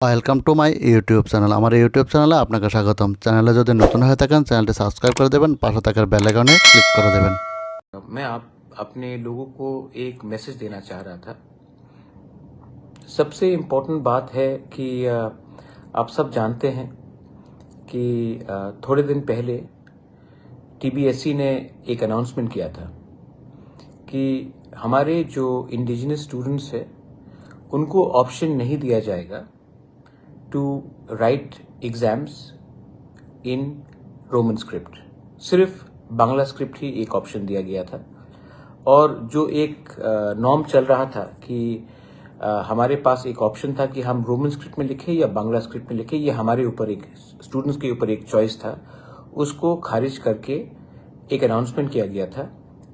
Welcome to my YouTube channel. আমার YouTube চ্যানেলে আপনাকে স্বাগতম। চ্যানেলে যদি নতুন হয়ে থাকেন চ্যানেলটি সাবস্ক্রাইব করে দেবেন, পাশে থাকার বেল আইকনে ক্লিক করে দেবেন। मैं आप अपने लोगों को एक मैसेज देना चाह रहा था। सबसे इम्पोर्टेंट बात है कि आप सब जानते हैं कि थोड़े दिन पहले टीबीएससी ने एक अनाउंसमेंट किया था कि हमारे जो इंडिजिनस स्टूडेंट्स हैं उनको ऑप्शन नहीं दिया जाएगा to write exams in Roman script, सिर्फ बांग्ला स्क्रिप्ट ही एक ऑप्शन दिया गया था। और जो एक नॉर्म चल रहा था कि हमारे पास एक ऑप्शन था कि हम रोमन स्क्रिप्ट में लिखें या बांग्ला स्क्रिप्ट में लिखें, ये हमारे ऊपर एक स्टूडेंट्स के ऊपर एक चॉइस था, उसको खारिज करके एक अनाउंसमेंट किया गया था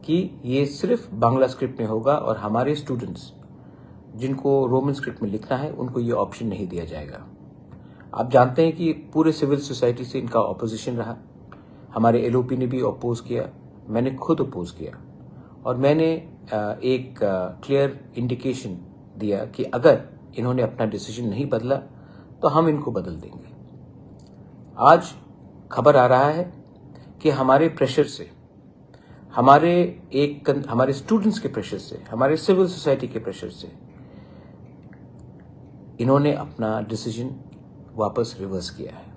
कि ये सिर्फ बांग्ला स्क्रिप्ट में होगा और हमारे स्टूडेंट्स जिनको रोमन स्क्रिप्ट में लिखना है उनको ये ऑप्शन नहीं दिया जाएगा। आप जानते हैं कि पूरे सिविल सोसाइटी से इनका ऑपोजिशन रहा। हमारे एलओपी ने भी अपोज किया, मैंने खुद अपोज किया और मैंने एक क्लियर इंडिकेशन दिया कि अगर इन्होंने अपना डिसीजन नहीं बदला तो हम इनको बदल देंगे। आज खबर आ रहा है कि हमारे प्रेशर से, हमारे स्टूडेंट्स के प्रेशर से, हमारे सिविल सोसाइटी के प्रेशर से इन्होंने अपना डिसीजन वापस रिवर्स किया है।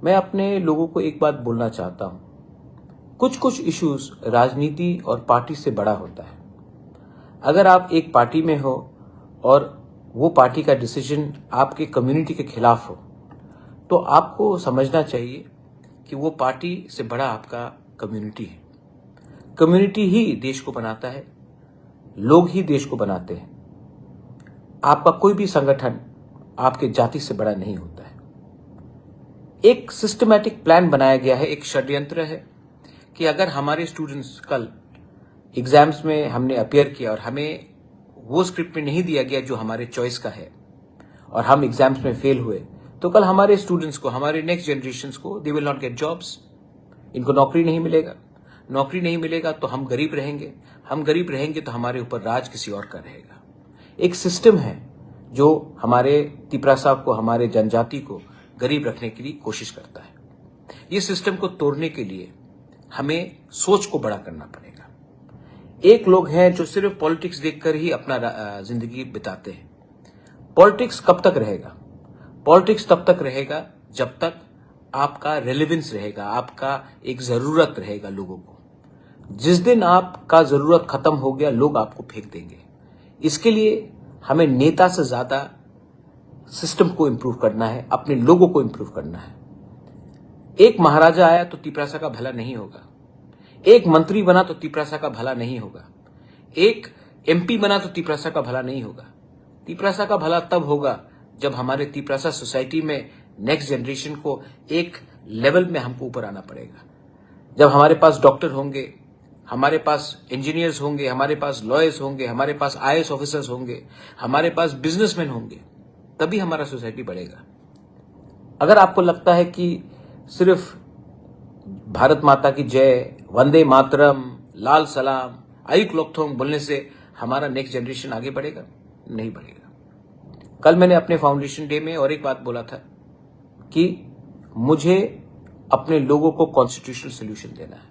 मैं अपने लोगों को एक बात बोलना चाहता हूं, कुछ इश्यूज राजनीति और पार्टी से बड़ा होता है। अगर आप एक पार्टी में हो और वो पार्टी का डिसीजन आपके कम्युनिटी के खिलाफ हो तो आपको समझना चाहिए कि वो पार्टी से बड़ा आपका कम्युनिटी है। कम्युनिटी ही देश को बनाता है, लोग ही देश को बनाते हैं। आपका कोई भी संगठन आपके जाति से बड़ा नहीं होता है। एक सिस्टमैटिक प्लान बनाया गया है, एक षड्यंत्र है कि अगर हमारे स्टूडेंट्स कल एग्जाम्स में हमने अपियर किया और हमें वो स्क्रिप्ट में नहीं दिया गया जो हमारे चॉइस का है और हम एग्जाम्स में फेल हुए तो कल हमारे स्टूडेंट्स को, हमारे नेक्स्ट जनरेशंस को, they will not get jobs. इनको नौकरी नहीं मिलेगा। नौकरी नहीं मिलेगा तो हम गरीब रहेंगे। हम गरीब रहेंगे तो हमारे ऊपर राज किसी और का रहेगा। एक सिस्टम है जो हमारे तिपरा साहब को, हमारे जनजाति को गरीब रखने के लिए कोशिश करता है। ये सिस्टम को तोड़ने के लिए हमें सोच को बड़ा करना पड़ेगा। एक लोग हैं जो सिर्फ पॉलिटिक्स देखकर ही अपना जिंदगी बिताते हैं। पॉलिटिक्स कब तक रहेगा? पॉलिटिक्स तब तक रहेगा जब तक आपका रेलेवेंस रहेगा, आपका एक जरूरत रहेगा लोगों को। जिस दिन आपका जरूरत खत्म हो गया लोग आपको फेंक देंगे। इसके लिए हमें नेता से ज्यादा सिस्टम को इंप्रूव करना है, अपने लोगों को इंप्रूव करना है। एक महाराजा आया तो तिपरासा का भला नहीं होगा, एक मंत्री बना तो तिपरासा का भला नहीं होगा, एक एमपी बना तो तिपरासा का भला नहीं होगा। तिपरासा का भला तब होगा जब हमारे तिपरासा सोसाइटी में नेक्स्ट जनरेशन को एक लेवल में हमको ऊपर आना पड़ेगा। जब हमारे पास डॉक्टर होंगे, हमारे पास इंजीनियर्स होंगे, हमारे पास लॉयर्स होंगे, हमारे पास आईएएस ऑफिसर्स होंगे, हमारे पास बिजनेसमैन होंगे, तभी हमारा सोसाइटी बढ़ेगा। अगर आपको लगता है कि सिर्फ भारत माता की जय, वंदे मातरम, लाल सलाम, आई क्लोकथोंग बोलने से हमारा नेक्स्ट जनरेशन आगे बढ़ेगा, नहीं बढ़ेगा। कल मैंने अपने फाउंडेशन डे में और एक बात बोला था कि मुझे अपने लोगों को कॉन्स्टिट्यूशनल सोल्यूशन देना है।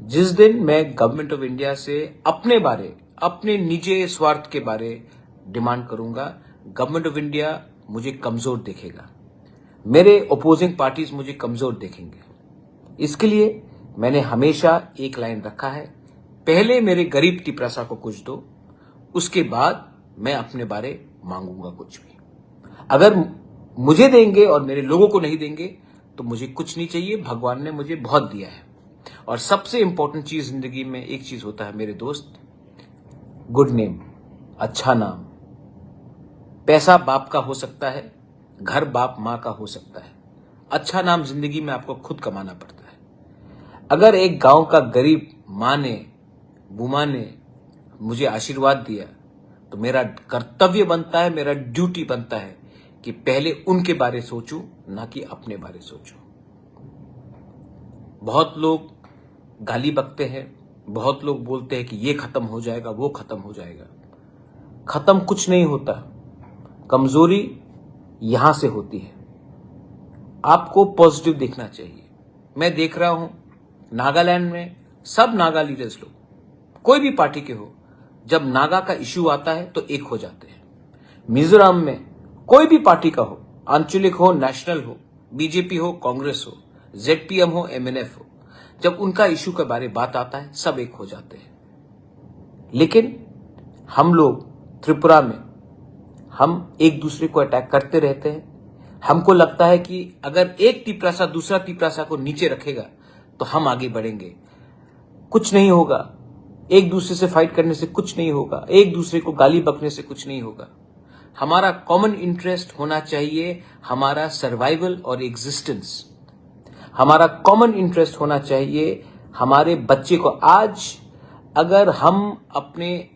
जिस दिन मैं गवर्नमेंट ऑफ इंडिया से अपने बारे, अपने निजी स्वार्थ के बारे डिमांड करूंगा, गवर्नमेंट ऑफ इंडिया मुझे कमजोर देखेगा, मेरे अपोजिंग पार्टीज मुझे कमजोर देखेंगे। इसके लिए मैंने हमेशा एक लाइन रखा है, पहले मेरे गरीब तिपरासा को कुछ दो, उसके बाद मैं अपने बारे मांगूंगा कुछ भी। अगर मुझे देंगे और मेरे लोगों को नहीं देंगे तो मुझे कुछ नहीं चाहिए। भगवान ने मुझे बहुत दिया है। और सबसे इंपॉर्टेंट चीज जिंदगी में एक चीज होता है मेरे दोस्त, गुड नेम, अच्छा नाम। पैसा बाप का हो सकता है, घर बाप मां का हो सकता है, अच्छा नाम जिंदगी में आपको खुद कमाना पड़ता है। अगर एक गांव का गरीब मां ने, बुमा ने मुझे आशीर्वाद दिया तो मेरा कर्तव्य बनता है, मेरा ड्यूटी बनता है कि पहले उनके बारे सोचूं, ना कि अपने बारे सोचूं। बहुत लोग गाली बकते हैं, बहुत लोग बोलते हैं कि ये खत्म हो जाएगा, वो खत्म हो जाएगा। खत्म कुछ नहीं होता। कमजोरी यहां से होती है। आपको पॉजिटिव देखना चाहिए। मैं देख रहा हूं नागालैंड में सब नागा लीडर्स लोग, कोई भी पार्टी के हो, जब नागा का इश्यू आता है तो एक हो जाते हैं। मिजोरम में कोई भी पार्टी का हो, आंचलिक हो, नेशनल हो, बीजेपी हो, कांग्रेस हो, जेडपीएम हो, एमएनएफ हो, जब उनका इश्यू के बारे बात आता है सब एक हो जाते हैं। लेकिन हम लोग त्रिपुरा में हम एक दूसरे को अटैक करते रहते हैं। हमको लगता है कि अगर एक तिपरासा दूसरा तिपरासा को नीचे रखेगा तो हम आगे बढ़ेंगे। कुछ नहीं होगा, एक दूसरे से फाइट करने से कुछ नहीं होगा, एक दूसरे को गाली बकने से कुछ नहीं होगा। हमारा कॉमन इंटरेस्ट होना चाहिए हमारा सर्वाइवल और एग्जिस्टेंस। हमारा कॉमन इंटरेस्ट होना चाहिए हमारे बच्चे को। आज अगर हम अपने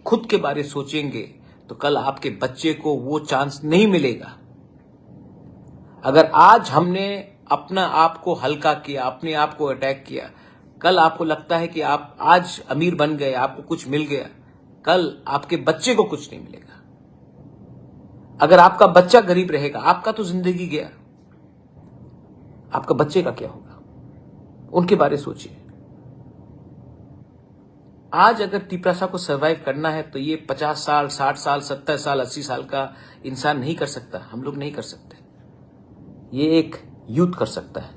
खुद के बारे सोचेंगे तो कल आपके बच्चे को वो चांस नहीं मिलेगा। अगर आज हमने अपना आप को हल्का किया, अपने आप को अटैक किया, कल आपको लगता है कि आप आज अमीर बन गए, आपको कुछ मिल गया, कल आपके बच्चे को कुछ नहीं मिलेगा। अगर आपका बच्चा गरीब रहेगा, आपका तो जिंदगी गया, आपका बच्चे का क्या होगा? उनके बारे सोचिए। आज अगर तिपरासा को सरवाइव करना है तो ये 50 साल, 60 साल, 70 साल, 80 साल का इंसान नहीं कर सकता। हम लोग नहीं कर सकते। ये एक यूथ कर सकता है।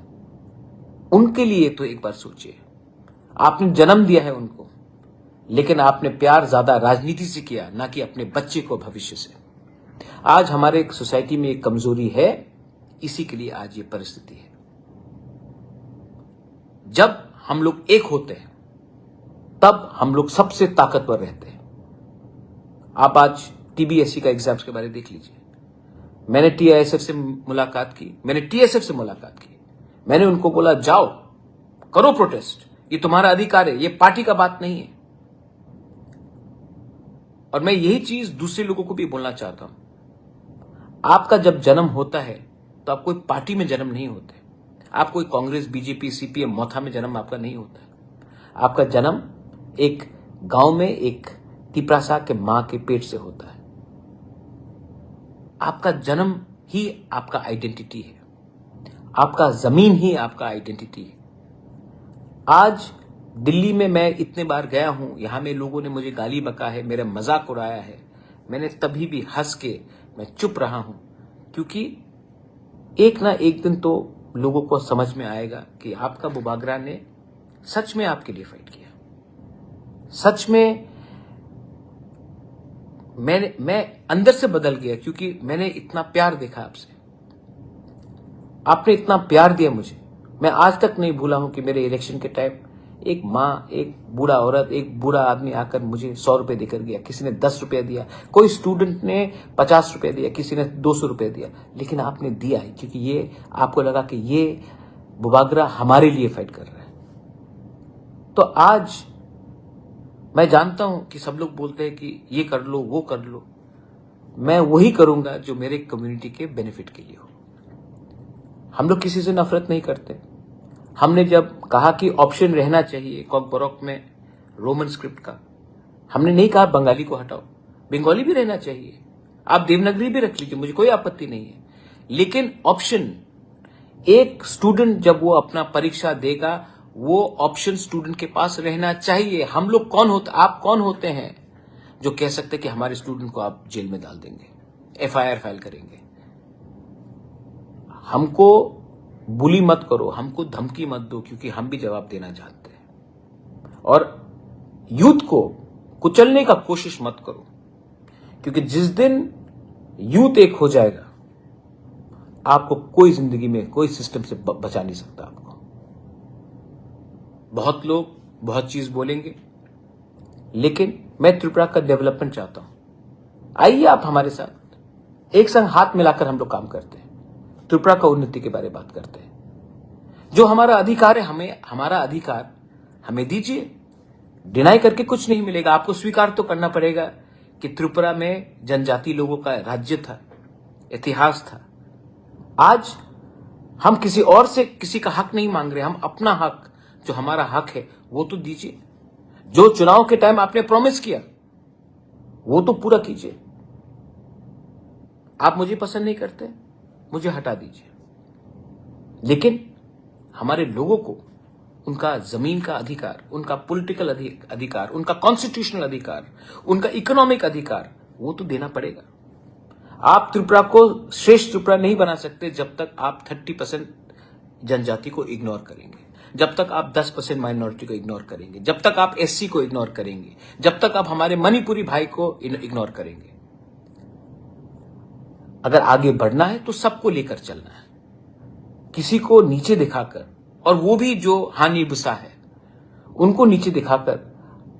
उनके लिए तो एक बार सोचिए। आपने जन्म दिया है उनको, लेकिन आपने प्यार ज्यादा राजनीति से किया, ना कि अपने बच्चे को भविष्य से। आज हमारे सोसाइटी में एक कमजोरी है, इसी के लिए आज ये परिस्थिति है। जब हम लोग एक होते हैं तब हम लोग सबसे ताकतवर रहते हैं। आप आज टीबीएससी का एग्जाम्स के बारे में देख लीजिए। मैंने टीआईएसएफ से मुलाकात की, मैंने टीएसएफ से मुलाकात की। मैंने उनको बोला जाओ करो प्रोटेस्ट, ये तुम्हारा अधिकार है, ये पार्टी का बात नहीं है। और मैं यही चीज दूसरे लोगों को भी बोलना चाहता हूं। आपका जब जन्म होता है तो आप कोई पार्टी में जन्म नहीं होते। आप कोई कांग्रेस, बीजेपी, सीपीएम, मौथा में जन्म आपका नहीं होता है। आपका जन्म एक गांव में एक तिपरासा के मां के पेट से होता है। आपका जन्म ही आपका आइडेंटिटी है। आपका जमीन ही आपका आइडेंटिटी है। आज दिल्ली में मैं इतने बार गया हूं, यहां में लोगों ने मुझे गाली बका है, मेरा मजाक उड़ाया है। मैंने तभी भी हंस के मैं चुप रहा हूं, क्योंकि एक ना एक दिन तो लोगों को समझ में आएगा कि आपका बुबागरा ने सच में आपके लिए फाइट किया। सच में मैं अंदर से बदल गया, क्योंकि मैंने इतना प्यार देखा आपसे। आपने इतना प्यार दिया मुझे। मैं आज तक नहीं भूला हूं कि मेरे इलेक्शन के टाइम एक माँ, एक बूढ़ा औरत, एक बूढ़ा आदमी आकर मुझे 100 रुपए देकर गया, किसी ने 10 रुपया दिया, कोई स्टूडेंट ने 50 रुपया दिया, किसी ने 200 रुपया दिया, लेकिन आपने दिया है क्योंकि ये आपको लगा कि ये बुबागरा हमारे लिए फाइट कर रहा है। तो आज मैं जानता हूं कि सब लोग बोलते हैं कि ये कर लो, वो कर लो। मैं वही करूंगा जो मेरे कम्युनिटी के बेनिफिट के लिए हो। हम लोग किसी से नफरत नहीं करते। हमने जब कहा कि ऑप्शन रहना चाहिए कॉकबॉरोक में रोमन स्क्रिप्ट का, हमने नहीं कहा बंगाली को हटाओ, बंगाली भी रहना चाहिए, आप देवनागरी भी रख लीजिए, मुझे कोई आपत्ति नहीं है। लेकिन ऑप्शन, एक स्टूडेंट जब वो अपना परीक्षा देगा, वो ऑप्शन स्टूडेंट के पास रहना चाहिए। हम लोग कौन होते, आप कौन होते हैं जो कह सकते कि हमारे स्टूडेंट को आप जेल में डाल देंगे, एफआईआर फाइल करेंगे। हमको बुली मत करो, हमको धमकी मत दो, क्योंकि हम भी जवाब देना चाहते हैं। और यूथ को कुचलने का कोशिश मत करो, क्योंकि जिस दिन यूथ एक हो जाएगा, आपको कोई जिंदगी में कोई सिस्टम से बचा नहीं सकता। आपको बहुत लोग बहुत चीज बोलेंगे, लेकिन मैं त्रिपुरा का डेवलपमेंट चाहता हूं। आइए आप हमारे साथ एक संग हाथ मिलाकर हम लोग काम करते हैं, त्रिपुरा का उन्नति के बारे में बात करते हैं। जो हमारा अधिकार है, हमारा अधिकार हमें दीजिए। डिनाई करके कुछ नहीं मिलेगा। आपको स्वीकार तो करना पड़ेगा कि त्रिपुरा में जनजाति लोगों का राज्य था, इतिहास था। आज हम किसी और से किसी का हक नहीं मांग रहे, हम अपना हक, जो हमारा हक है वो तो दीजिए। जो चुनाव के टाइम आपने प्रॉमिस किया वो तो पूरा कीजिए। आप मुझे पसंद नहीं करते, मुझे हटा दीजिए, लेकिन हमारे लोगों को उनका जमीन का अधिकार, उनका पॉलिटिकल अधिकार, उनका कॉन्स्टिट्यूशनल अधिकार, उनका इकोनॉमिक अधिकार, वो तो देना पड़ेगा। आप त्रिपुरा को श्रेष्ठ त्रिपुरा नहीं बना सकते जब तक आप 30% जनजाति को इग्नोर करेंगे, जब तक आप 10% माइनॉरिटी को इग्नोर करेंगे, जब तक आप एससी को इग्नोर करेंगे, जब तक आप हमारे मणिपुरी भाई को इग्नोर करेंगे। अगर आगे बढ़ना है तो सबको लेकर चलना है, किसी को नीचे दिखाकर, और वो भी जो हानि बुसा है उनको नीचे दिखाकर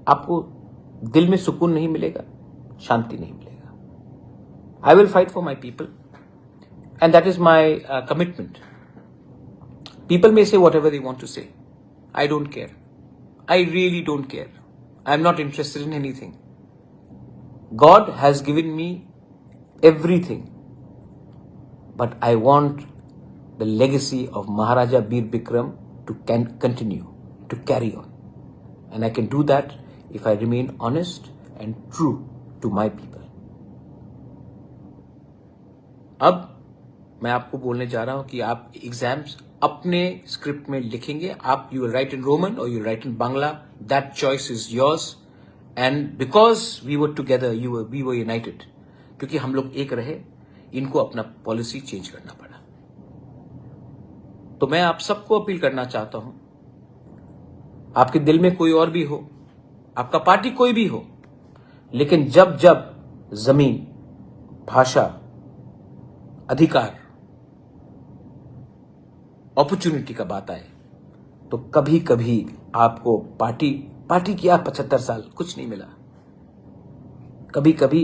आपको दिल में सुकून नहीं मिलेगा, शांति नहीं मिलेगा। I will fight for my people and that is my commitment. People may say whatever they want to say. I don't care. I really don't care. I'm not interested in anything. God has given me everything. But I want the legacy of Maharaja Bir Bikram to continue, to carry on. And I can do that if I remain honest and true to my people. अब मैं आपको बोलने जा रहा हूं कि आप exams अपने स्क्रिप्ट में लिखेंगे। आप you will write in Roman और you write in Bangla, that choice is yours. And because we were together, we were united, क्योंकि हम लोग एक रहे, इनको अपना पॉलिसी चेंज करना पड़ा। तो मैं आप सबको अपील करना चाहता हूं, आपके दिल में कोई और भी हो, आपका पार्टी कोई भी हो, लेकिन जब जब जमीन, भाषा, अधिकार, अपॉर्चुनिटी का बात आए तो कभी कभी आपको पार्टी किया 75 साल कुछ नहीं मिला, कभी कभी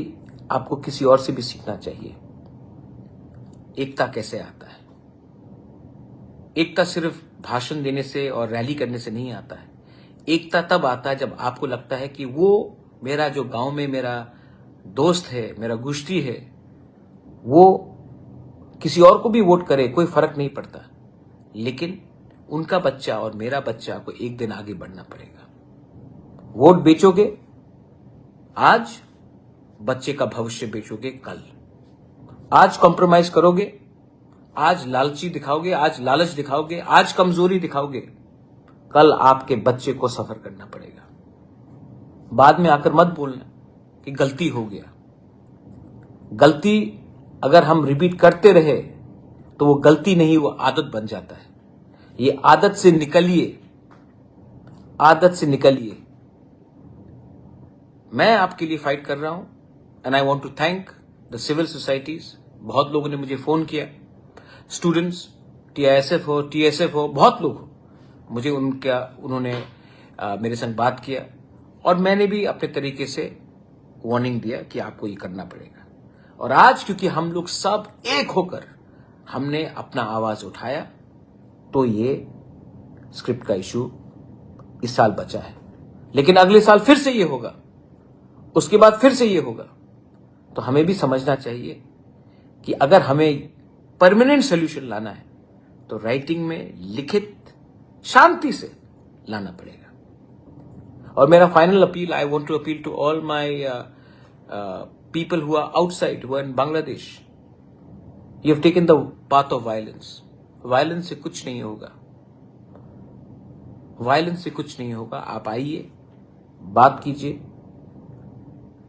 आपको किसी और से भी सीखना चाहिए। एकता कैसे आता है? एकता सिर्फ भाषण देने से और रैली करने से नहीं आता है। एकता तब आता है जब आपको लगता है कि वो मेरा जो गांव में मेरा दोस्त है, मेरा गोष्ठी है, वो किसी और को भी वोट करे, कोई फर्क नहीं पड़ता, लेकिन उनका बच्चा और मेरा बच्चा को एक दिन आगे बढ़ना पड़ेगा। वोट बेचोगे आज, बच्चे का भविष्य बेचोगे कल। आज कॉम्प्रोमाइज करोगे, आज लालची दिखाओगे, आज लालच दिखाओगे, आज कमजोरी दिखाओगे, कल आपके बच्चे को सफर करना पड़ेगा। बाद में आकर मत बोलना कि गलती हो गया। गलती अगर हम रिपीट करते रहे तो वो गलती नहीं, वो आदत बन जाता है। ये आदत से निकलिए, आदत से निकलिए। मैं आपके लिए फाइट कर रहा हूं and I want to thank the civil societies. बहुत लोगों ने मुझे फोन किया, स्टूडेंट्स, टीआईएसएफ हो, टीएसएफ हो, बहुत लोग मुझे उन्होंने मेरे संग बात किया और मैंने भी अपने तरीके से वार्निंग दिया कि आपको ये करना पड़ेगा। और आज क्योंकि हम लोग सब एक होकर हमने अपना आवाज उठाया तो ये स्क्रिप्ट का इशू इस साल बचा है, लेकिन अगले साल फिर से ये होगा, उसके बाद फिर से ये होगा। तो हमें भी समझना चाहिए कि अगर हमें परमानेंट सोल्यूशन लाना है तो राइटिंग में लिखित शांति से लाना पड़ेगा। और मेरा final appeal, I want to appeal to all my people who are outside, who are in Bangladesh. You have taken the path of violence. Violence से कुछ नहीं होगा, violence से कुछ नहीं होगा। आप आइए, बात कीजिए,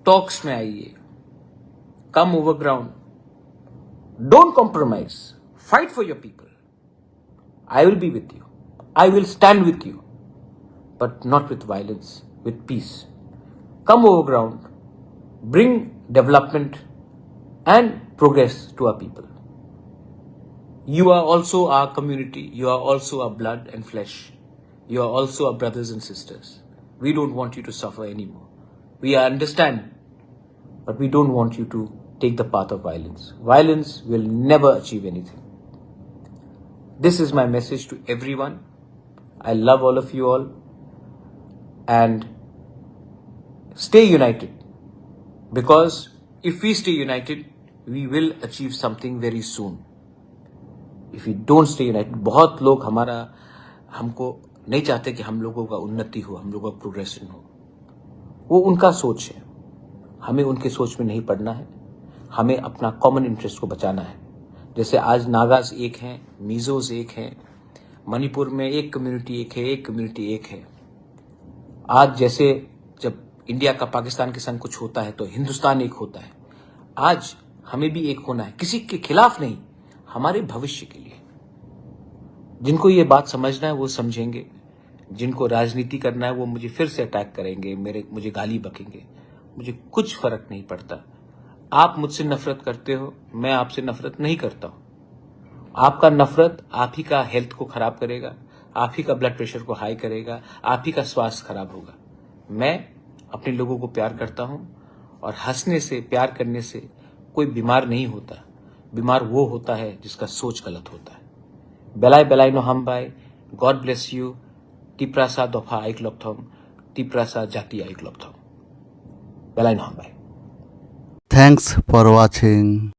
टॉक्स में आइए, come over ground, don't compromise, fight for your people. I will be with you, I will stand with you, but not with violence, with peace. Come over ground, bring development and progress to our people. You are also our community, you are also our blood and flesh, you are also our brothers and sisters. We don't want you to suffer anymore. We understand, but we don't want you to take the path of violence. Violence will never achieve anything. This is my message to everyone. I love all of you all, and stay united. Because if we stay united, we will achieve something very soon. If we don't stay united, बहुत लोग हमको नहीं चाहते कि हम लोगों का उन्नति हो, हम लोगों का प्रोग्रेशन हो। वो उनका सोच है, हमें उनके सोच में नहीं पड़ना है। हमें अपना कॉमन इंटरेस्ट को बचाना है। जैसे आज नागाज एक हैं, मिजोज एक हैं, मणिपुर में एक कम्युनिटी एक है, एक कम्युनिटी एक है। आज जैसे जब इंडिया का पाकिस्तान के संग कुछ होता है तो हिंदुस्तान एक होता है। आज हमें भी एक होना है, किसी के खिलाफ नहीं, हमारे भविष्य के लिए। जिनको ये बात समझना है वो समझेंगे, जिनको राजनीति करना है वो मुझे फिर से अटैक करेंगे, मुझे गाली बकेंगे, मुझे कुछ फर्क नहीं पड़ता। आप मुझसे नफरत करते हो, मैं आपसे नफरत नहीं करता हूं। आपका नफरत आप ही का हेल्थ को खराब करेगा, आप ही का ब्लड प्रेशर को हाई करेगा, आप ही का स्वास्थ्य खराब होगा। मैं अपने लोगों को प्यार करता हूं और हंसने से, प्यार करने से कोई बीमार नहीं होता। बीमार वो होता है जिसका सोच गलत होता है। बेलाय बेलाय नो हामबाय, गॉड ब्लेस यू, टिप्रासा दफा आइक्लप्थम, टिप्रासा जाति आइक्लप्थम। बेलाय नो हामबाय। Thanks for watching.